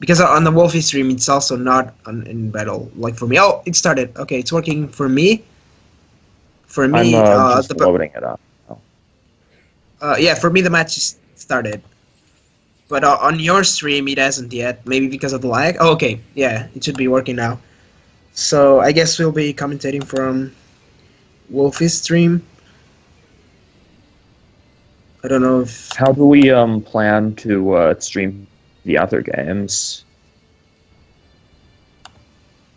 because on the Wolfey stream it's also not in battle. Like for me, oh, it started. Okay, it's working for me. For I'm me, just loading it up. yeah, for me the match started. But on your stream, it hasn't yet. Maybe because of the lag. Oh, okay, yeah, it should be working now. So I guess we'll be commentating from Wolfie's stream. I don't know if... How do we plan to stream the other games?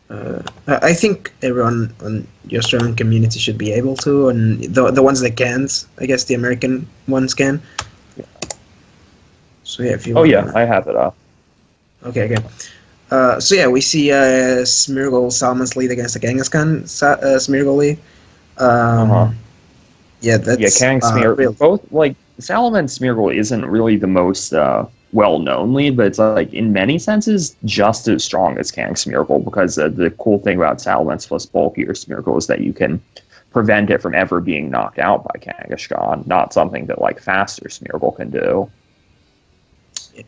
I think everyone on the Australian community should be able to, and the ones that can't, I guess the American ones can. Yeah. So yeah, if you. Oh yeah, I have it up. Okay, okay. So yeah, we see Smeargle Salmon's lead against the Kangaskhan Smeargle lead. Yeah, that's Kang Smeargle. Both like Salmon Smeargle isn't really the most well-known lead, but it's like in many senses just as strong as Kang Smeargle, because the cool thing about Salamence plus bulkier Smeargle is that you can prevent it from ever being knocked out by Kangaskhan, not something that like faster Smeargle can do.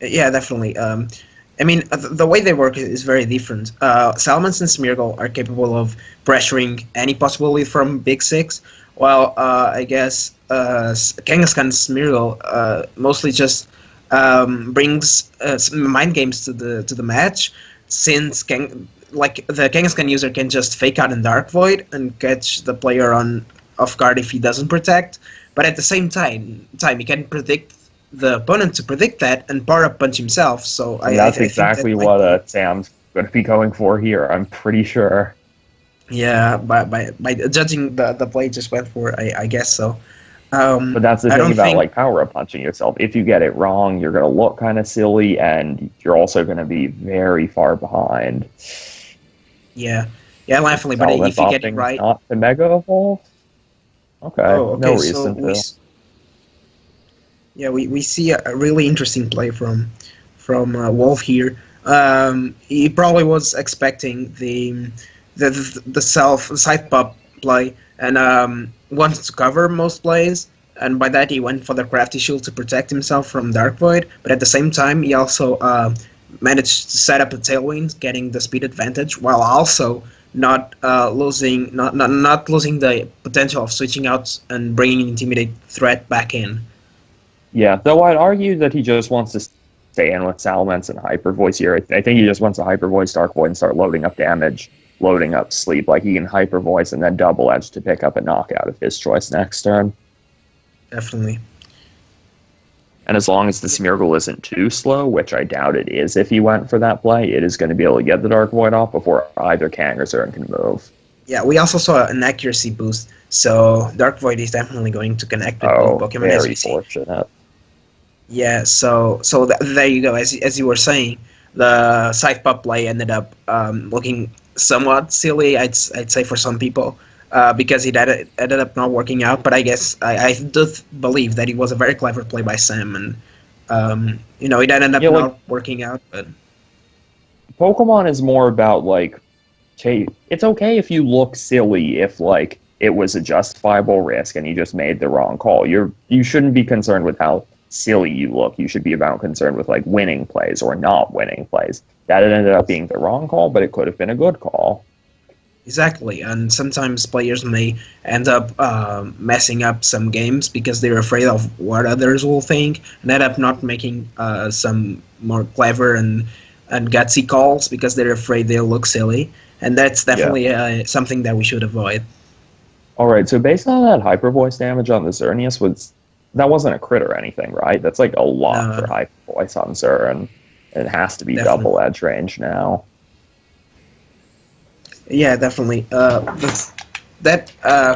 Yeah, definitely. I mean, the way they work is very different. Salamence and Smeargle are capable of pressuring any possible lead from Big Six, while I guess Kangaskhan Smeargle mostly just brings mind games to the match, since the Kangaskhan user can just fake out in Dark Void and catch the player off guard if he doesn't protect, but at the same time he can predict the opponent to predict that and power up punch himself. So that's exactly what Sam's going to be going for here, I'm pretty sure. Yeah, by judging the play just went for, I guess so. But that's the thing about like power up punching yourself. If you get it wrong, you're going to look kind of silly, and you're also going to be very far behind. Yeah, definitely. But if you get it right, not the Mega Evolve. Okay, no reason to. Yeah, we see a really interesting play from Wolf here. He probably was expecting the side pop play and wanted to cover most plays, and by that he went for the Crafty Shield to protect himself from Dark Void. But at the same time, he also managed to set up a Tailwind, getting the speed advantage, while also not losing the potential of switching out and bringing Intimidate threat back in. Yeah, though I'd argue that he just wants to stay in with Salamence and Hyper Voice here. I think he just wants to Hyper Voice Dark Void and start loading up damage, loading up sleep. Like he can Hyper Voice and then Double Edge to pick up a knockout of his choice next turn. Definitely. And as long as the Smeargle isn't too slow, which I doubt it is if he went for that play, it is going to be able to get the Dark Void off before either Kang or Zern can move. Yeah, we also saw an accuracy boost, so Dark Void is definitely going to connect with both Pokemon as we see. Fortunate. Yeah, so there you go. As you were saying, the side pop play ended up looking somewhat silly, I'd say, for some people, because it ended up not working out. But I guess I do believe that it was a very clever play by Sam, and it ended up not working out. But Pokemon is more about like, it's okay if you look silly if like it was a justifiable risk and you just made the wrong call. You shouldn't be concerned with how silly you look. You should be about concerned with like winning plays or not winning plays. That ended up being the wrong call, but it could have been a good call. Exactly, and sometimes players may end up messing up some games because they're afraid of what others will think, and end up not making some more clever and gutsy calls because they're afraid they'll look silly, and that's definitely something that we should avoid. All right, so based on that Hyper Voice damage on the Xerneas, that wasn't a crit or anything, right? That's like a lot for Hyper Voice on Zern. It has to be double edge range now. Yeah, definitely. That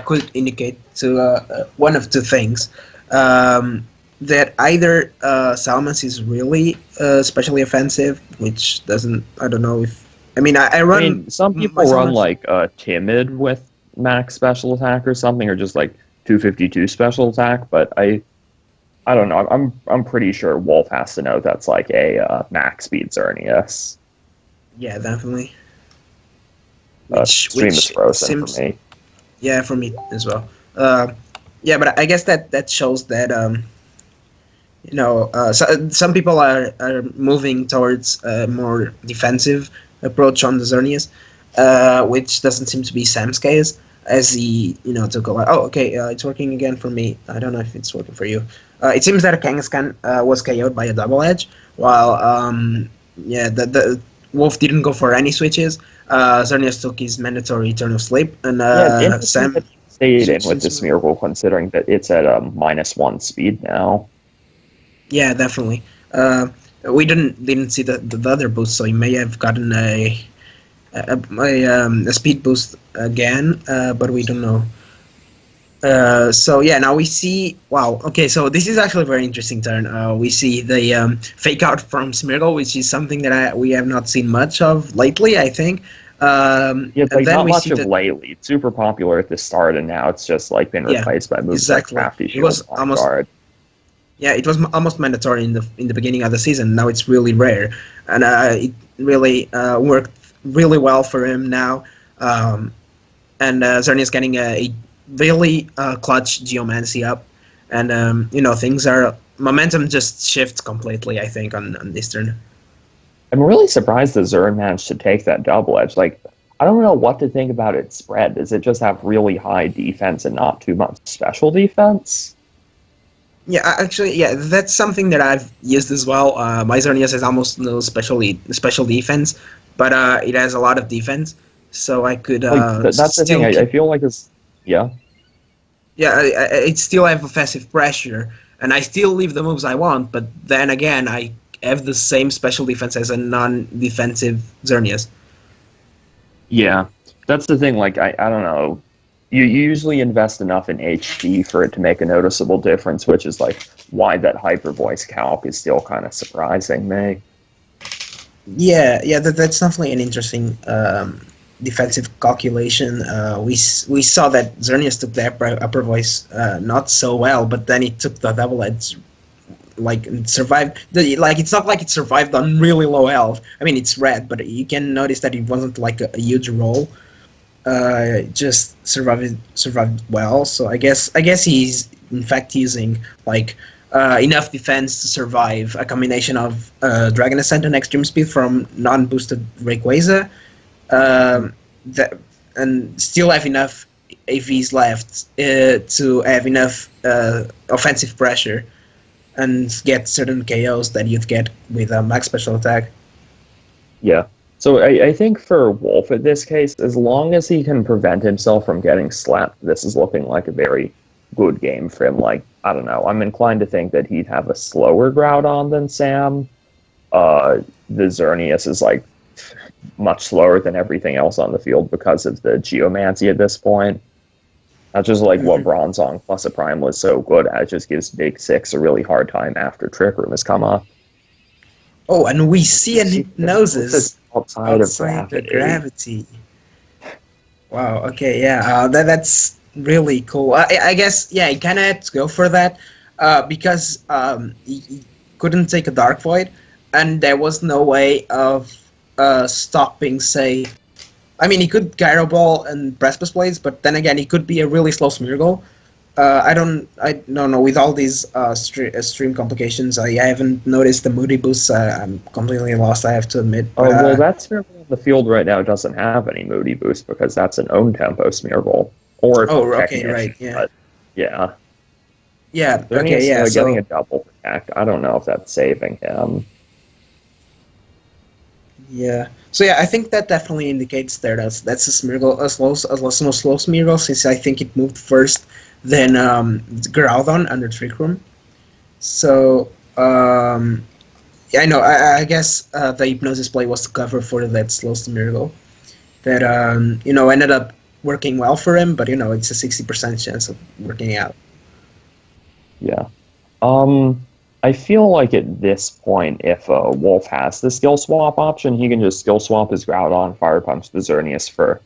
could indicate to one of two things. That either Salamence is really especially offensive, which doesn't... I don't know if... I mean, some people run like Timid with max special attack or something, or just like 252 special attack, but I don't know. I'm pretty sure Wolf has to know that's like a max speed Xerneas. Yeah, definitely. Stream is frozen for me. Yeah, for me as well. Yeah, but I guess that shows that some people are moving towards a more defensive approach on the Xerneas, which doesn't seem to be Sam's case, as he, took a lot. Oh, okay, it's working again for me. I don't know if it's working for you. It seems that Kangaskhan was KO'd by a double edge, while the Wolf didn't go for any switches. Xerneas took his mandatory turn of sleep, and Sam stayed in with the Smeargle, considering that it's at a -1 speed now. Yeah, definitely. We didn't see the other boost, so he may have gotten a speed boost again, but we don't know. So yeah, now we see. Wow. Okay, so this is actually a very interesting turn. We see the fake out from Smeargle, which is something that we have not seen much of lately, I think. Yeah, like not much of lately. It's super popular at the start, and now it's just like been replaced by moves like Crafty Shield. It was almost mandatory in the beginning of the season. Now it's really rare, and it really worked really well for him now. And Xerneas getting a really clutch Geomancy up, and things are momentum just shifts completely, I think, on this turn. I'm really surprised the Zern managed to take that double edge. Like, I don't know what to think about its spread. Does it just have really high defense and not too much special defense? Yeah, actually, yeah, that's something that I've used as well. My Xerneas has almost no special defense, but it has a lot of defense, so I could. That's the thing. I feel like it's yeah. Yeah, it still have offensive pressure, and I still leave the moves I want, but then again, I have the same special defense as a non-defensive Xerneas. Yeah, that's the thing. Like, I don't know. You usually invest enough in HP for it to make a noticeable difference, which is like why that Hyper Voice calc is still kind of surprising me. Yeah, that's definitely an interesting defensive calculation. We saw that Xerneas took the upper voice not so well, but then he took the double edge, like, and survived. It's not like it survived on really low health. I mean, it's red, but you can notice that it wasn't like a huge roll. Just survived well. So I guess he's in fact using like enough defense to survive a combination of Dragon Ascent and Extreme Speed from non-boosted Rayquaza, and still have enough AVs left to have enough offensive pressure and get certain KOs that you'd get with a max special attack. Yeah. So I think for Wolf in this case, as long as he can prevent himself from getting slapped, this is looking like a very good game for him. Like, I don't know, I'm inclined to think that he'd have a slower Groudon than Sam. The Xerneas is like much slower than everything else on the field because of the Geomancy at this point. That's just like what Bronzong plus a Prime was so good at. It just gives Big Six a really hard time after Trick Room has come up. Oh, and we see an Hypnosis outside of gravity. Wow, okay, yeah, that's really cool. I guess, yeah, he kind of had to go for that because he couldn't take a Dark Void, and there was no way of stopping, say... I mean, he could Gyro Ball and Precipice Blades, but then again, he could be a really slow Smeargle. I don't know. With all these stream complications, I haven't noticed the Moody boosts. I'm completely lost, I have to admit. Well, that Smeargle in the field right now doesn't have any Moody boost because that's an own tempo Smeargle. Or okay, right, yeah. But, yeah. Yeah, okay, yeah. Getting a double protect, I don't know if that's saving him. Yeah. So yeah, I think that definitely indicates that's a Smeargle, a slow Smeargle, since I think it moved first, then Groudon under Trick Room. So yeah, I know. I guess the Hypnosis play was to cover for that slow Smeargle that ended up working well for him, but it's a 60% chance of working out. Yeah. I feel like at this point, if Wolf has the skill swap option, he can just skill swap his Groudon, Fire Punch the Xerneas for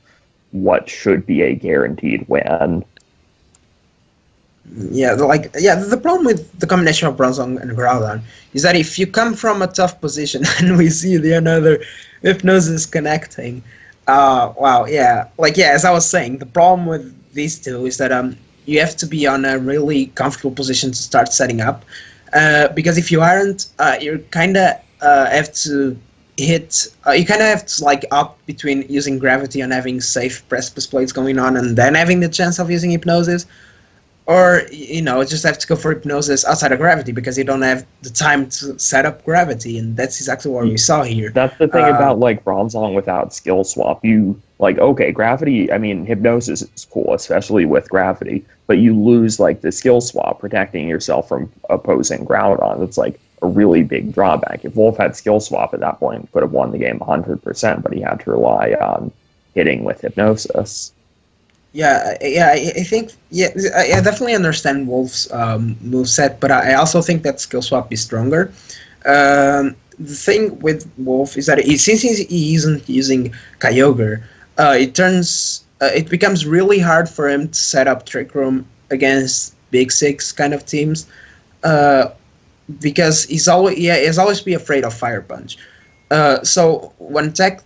what should be a guaranteed win. Yeah, the problem with the combination of Bronzong and Groudon is that if you come from a tough position and we see the another Hypnosis connecting, wow, yeah, as I was saying, the problem with these two is that you have to be on a really comfortable position to start setting up. Because if you aren't, you kind of have to hit. You kind of have to like opt between using gravity and having safe precipice plates going on, and then having the chance of using hypnosis, or just have to go for hypnosis outside of gravity because you don't have the time to set up gravity, and that's exactly what we saw here. That's the thing about like Bronzong without skill swap. You like okay, gravity. I mean, hypnosis is cool, especially with gravity, but you lose like the skill swap, protecting yourself from opposing Groudon. It's like a really big drawback. If Wolf had skill swap at that point, he could have won the game 100%, but he had to rely on hitting with hypnosis. Yeah, I think I definitely understand Wolf's moveset, but I also think that skill swap is stronger. The thing with Wolf is that since he isn't using Kyogre, it becomes really hard for him to set up Trick Room against Big Six kind of teams, because he's always be afraid of Fire Punch. So one attack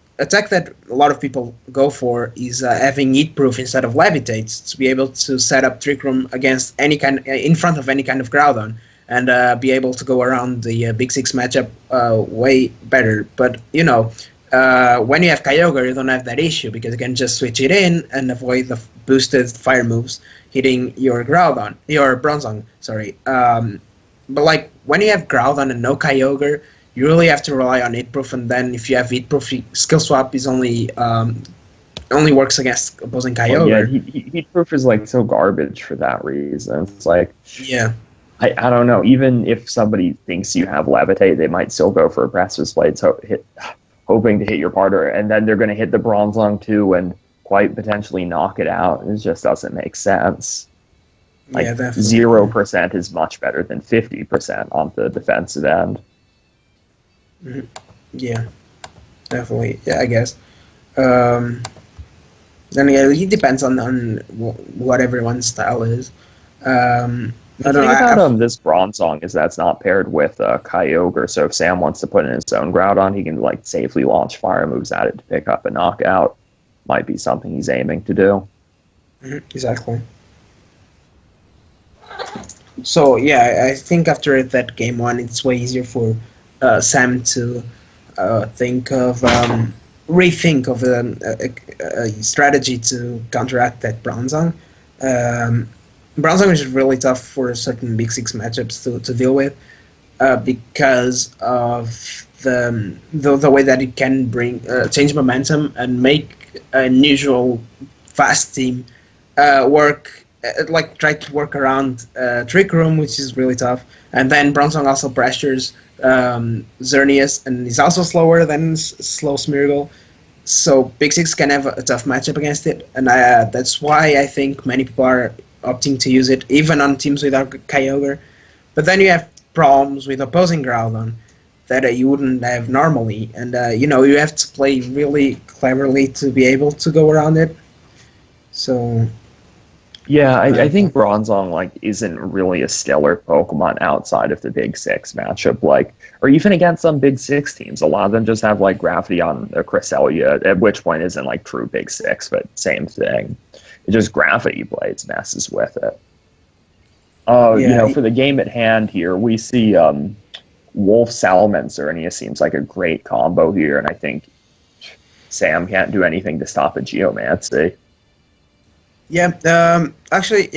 that a lot of people go for is having Heat Proof instead of Levitate to be able to set up Trick Room against in front of any kind of Groudon, and be able to go around the Big Six matchup way better. But when you have Kyogre, you don't have that issue because you can just switch it in and avoid the boosted fire moves hitting your Bronzong. Sorry. But like when you have Groudon and no Kyogre, you really have to rely on Heat Proof, and then if you have Heat Proof, skill swap is only works against opposing Kyogre. Yeah, Heat Proof is like so garbage for that reason. It's like I don't know. Even if somebody thinks you have Levitate, they might still go for a Precipice Blade, hoping to hit your partner, and then they're going to hit the Bronzong too, and quite potentially knock it out. It just doesn't make sense. Like 0% is much better than 50% on the defensive end. Mm-hmm. Yeah, definitely. Yeah, I guess. Then it depends on what everyone's style is. The thing about this Bronzong is that's not paired with Kyogre, so if Sam wants to put in his own Groudon, he can like safely launch fire moves at it to pick up a knockout. Might be something he's aiming to do. Mm-hmm. Exactly. So yeah, I think after that game one, it's way easier for Sam to rethink of a strategy to counteract that Bronzong. Bronzong is really tough for certain Big Six matchups to deal with because of the way that it can bring change momentum and make a usual fast team try to work around Trick Room, which is really tough. And then Bronzong also pressures Xerneas, and he's also slower than slow Smeargle. So Big Six can have a tough matchup against it, and that's why I think many people are opting to use it, even on teams without Kyogre. But then you have problems with opposing Groudon that you wouldn't have normally, and you have to play really cleverly to be able to go around it. So yeah, I think Bronzong isn't really a stellar Pokemon outside of the Big Six matchup, or even against some Big Six teams. A lot of them just have Gravity on a Cresselia, at which point isn't true Big Six, but same thing. It just Gravity Blades messes with it. For the game at hand here, we see Wolf, Salamence seems like a great combo here, and I think Sam can't do anything to stop a Geomancy. Yeah,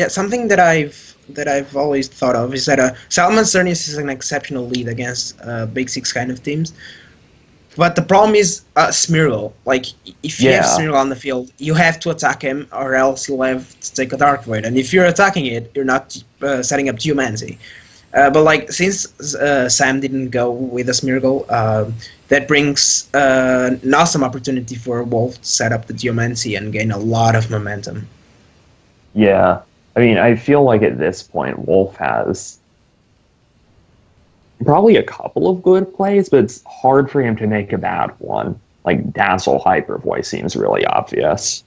something that I've always thought of is that Salamence Xerneas is an exceptional lead against Big Six kind of teams. But the problem is Smeargle. If you have Smeargle on the field, you have to attack him, or else you'll have to take a Dark Void. And if you're attacking it, you're not setting up Geomancy. But since Sam didn't go with a Smeargle, that brings an awesome opportunity for Wolf to set up the Geomancy and gain a lot of momentum. Yeah, I mean, I feel like at this point, Wolf has probably a couple of good plays, but it's hard for him to make a bad one. Dazzle Hyper Voice seems really obvious.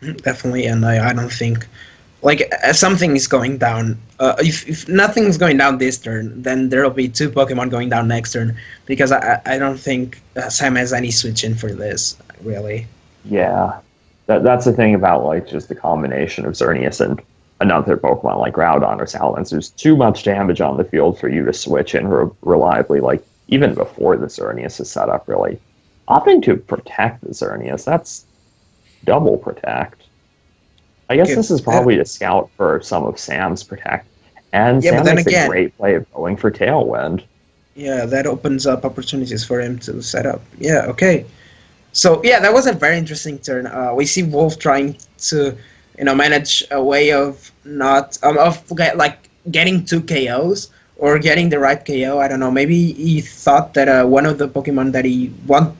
Definitely, and I don't think, if something is going down, if nothing's going down this turn, then there'll be two Pokemon going down next turn, because I don't think Sam has any switch in for this, really. Yeah. That's the thing about just the combination of Xerneas and another Pokemon like Groudon or Salamence, there's too much damage on the field for you to switch in reliably, like, even before the Xerneas is set up, really. Opting to protect the Xerneas, that's double protect. I guess this is probably to scout for some of Sam's protect. And Sam makes a great play of going for Tailwind. Yeah, that opens up opportunities for him to set up. Yeah, okay. So, yeah, that was a very interesting turn. We see Wolf trying to, manage a way of not, getting 2 KOs or getting the right KO. I don't know. Maybe he thought that one of the Pokemon that he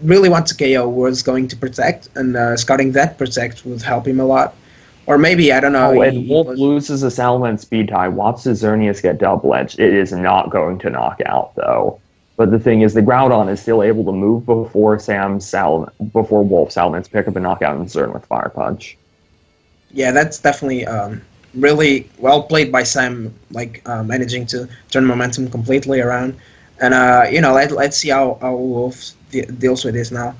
really wants to KO was going to protect, and scouting that protect would help him a lot. Or maybe, I don't know. Oh, and Wolf loses a Salamence speed tie, watches Xerneas get double edged. It is not going to knock out, though. But the thing is, the Groudon is still able to move before Wolf Salamence pick up a knockout and Xern with Fire Punch. Yeah, that's definitely really well played by Sam, managing to turn momentum completely around. And let's see how Wolf deals with this now.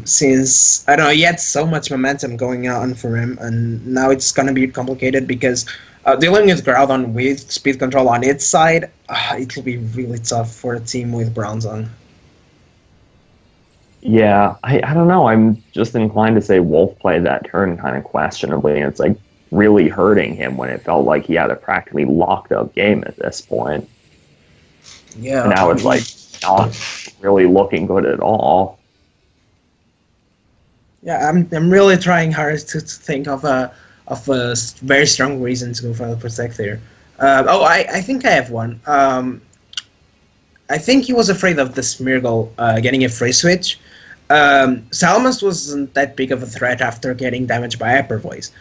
Since I don't know, he had so much momentum going on for him, and now it's gonna be complicated because dealing with Groudon with speed control on its side, it will be really tough for a team with Bronzong. Yeah, I don't know. I'm just inclined to say Wolf played that turn kind of questionably, and it's like really hurting him when it felt like he had a practically locked up game at this point. Yeah, and now it's like not really looking good at all. Yeah, I'm really trying hard to think of a very strong reason to go for the protect there. I think I have one. I think he was afraid of the Smeargle getting a free switch. Salamence wasn't that big of a threat after getting damaged by Hyper Voice.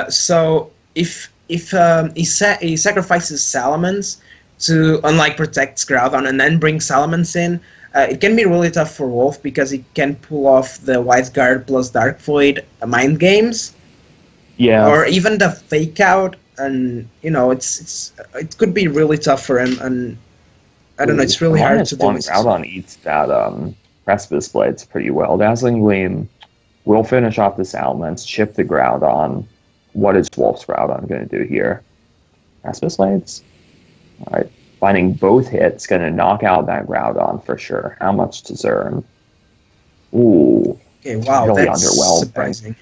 So if he sacrifices Salamence to protect Groudon and then bring Salamence in, it can be really tough for Wolf because he can pull off the Wide Guard plus Dark Void mind games. Yeah. Or even the fake out, and it could be really tough for him, and I don't know, it's really hard to do. Groudon eats that Precipice Blades pretty well. Dazzling Gleam will finish off the Salamence, chip the Groudon. What is Wolf's Groudon going to do here? Precipice Blades? Alright. Finding both hits, going to knock out that Groudon for sure. How much to Xern? Ooh. Okay, wow, really that's surprising.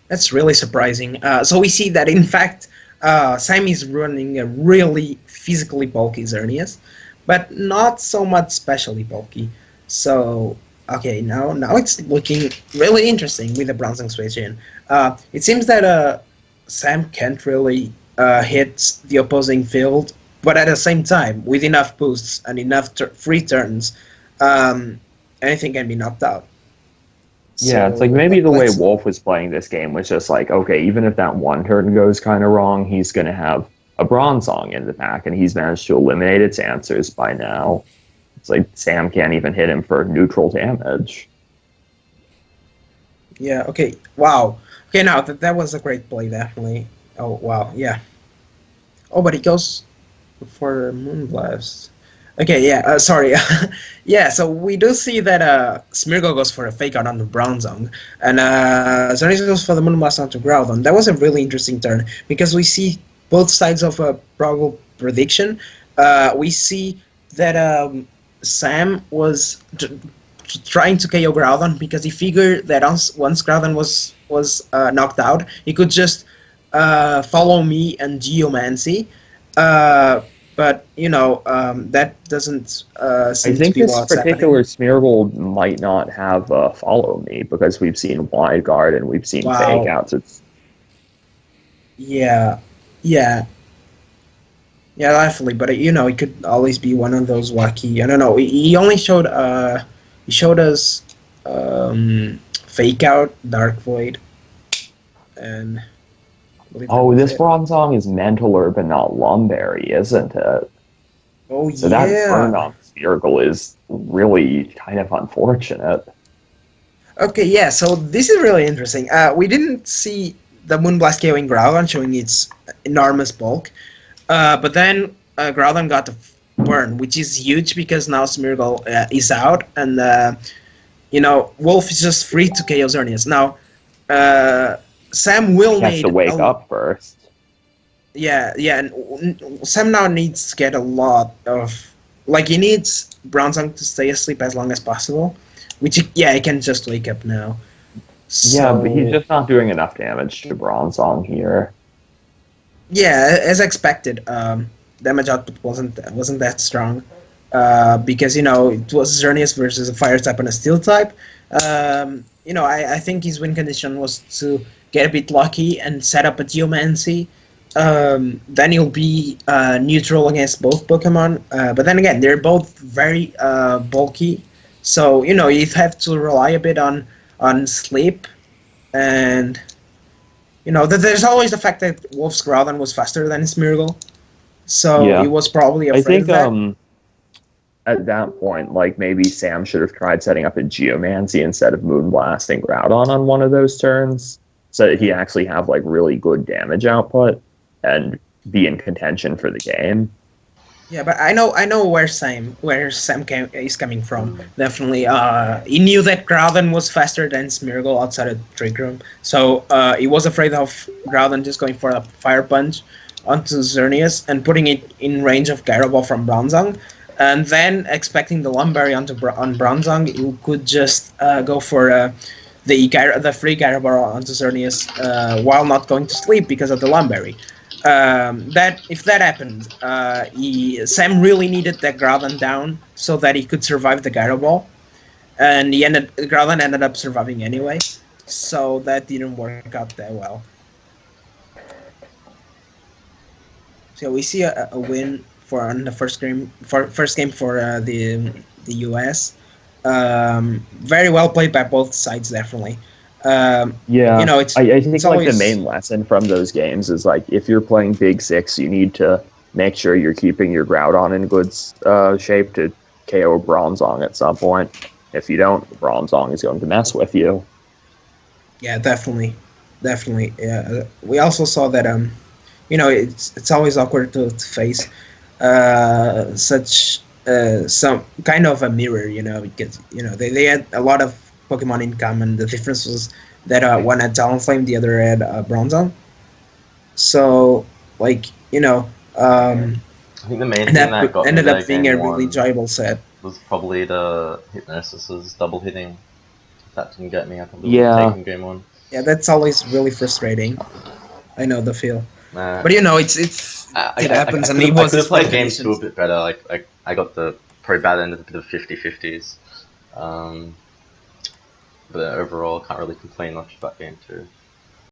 That's really surprising. So we see that, in fact, Sam is running a really physically bulky Xerneas, but not so much specially bulky. So, okay, now it's looking really interesting with the Bronzong switch in. It seems that Sam can't really hit the opposing field, but at the same time, with enough boosts and enough free turns, anything can be knocked out. Yeah, it's like maybe the way Wolf was playing this game was just like, okay, even if that one turn goes kind of wrong, he's going to have a Bronzong in the pack, and he's managed to eliminate its answers by now. It's like Sam can't even hit him for neutral damage. Yeah, okay, wow. Okay, now, that was a great play, definitely. Oh, wow, yeah. Oh, but he goes for Moonblast. Okay, yeah, sorry. Yeah, so we do see that Smeargle goes for a fake out on the Bronzong, and Xerneas goes for the Moonblast onto Groudon. That was a really interesting turn, because we see both sides of a probable prediction. We see that Sam was trying to KO Groudon, because he figured that once Groudon was knocked out, he could just follow me and Geomancy. But, that doesn't seem I think to be this particular Smeargle might not have Follow Me, because we've seen Wide Guard and we've seen Fake Outs. Yeah, definitely. But, it could always be one of those wacky... I don't know. He only showed... he showed us Fake Out, Dark Void, and... Oh, this Bronzong is Mental Herb and not Lumberry, isn't it? Oh, so that turn on Smeargle is really kind of unfortunate. Okay, yeah, so this is really interesting. We didn't see the Moonblast KOing Groudon, showing its enormous bulk, but then Groudon got the burn, which is huge because now Smeargle is out, and Wolf is just free to KO Xerneas. Now, Sam will He has to need wake up first. Yeah, and Sam now needs to get a lot of like he needs Bronzong to stay asleep as long as possible, which he can just wake up now. Yeah, but he's So just not doing enough damage to Bronzong here. yeah, as expected, damage output wasn't that strong, because it was Xerneas versus a fire type and a steel type. I think his win condition was to get a bit lucky and set up a Geomancy. Then he'll be neutral against both Pokemon. But then again, they're both very bulky, so you have to rely a bit on sleep, and there's always the fact that Wolf's Groudon was faster than Smeargle, so he Yeah. was probably I afraid think of that. at that point, like maybe Sam should have tried setting up a Geomancy instead of Moonblasting Groudon on one of those turns, so that he actually have like really good damage output and be in contention for the game. Yeah, but I know where Sam is coming from. Definitely, he knew that Groudon was faster than Smeargle outside of Trick Room, so he was afraid of Groudon just going for a Fire Punch onto Xerneas and putting it in range of Gyro Ball from Bronzong, and then expecting the Lumberry on Bronzong, you could just go for the free Gyro Ball onto Xerneas while not going to sleep because of the Lumberry. That if that happened, Sam really needed that Groudon down so that he could survive the Gyro Ball, and Groudon ended up surviving anyway, so that didn't work out that well. So we see a win on the first game for the US. Very well played by both sides, definitely. Yeah, I think it's like always the main lesson from those games is like if you're playing Big Six, you need to make sure you're keeping your Groudon in good shape to KO Bronzong at some point. If you don't, Bronzong is going to mess with you. Yeah, definitely. Yeah, we also saw that it's always awkward to face such some kind of a mirror, because they had a lot of Pokemon in common. The difference was that one had Talonflame, the other had Bronzong. So like I think the main thing that got me ended that up being game a really enjoyable set. was probably the Hypnosis's double hitting. If that didn't get me, I probably would Yeah. have taken game one. Yeah, that's always really frustrating. I know the feel, Nah. but it happens, and it was I could have played game conditions. 2 a bit better. Like I got the pro bad end of a bit of 50-50s. But overall, can't really complain much about game 2.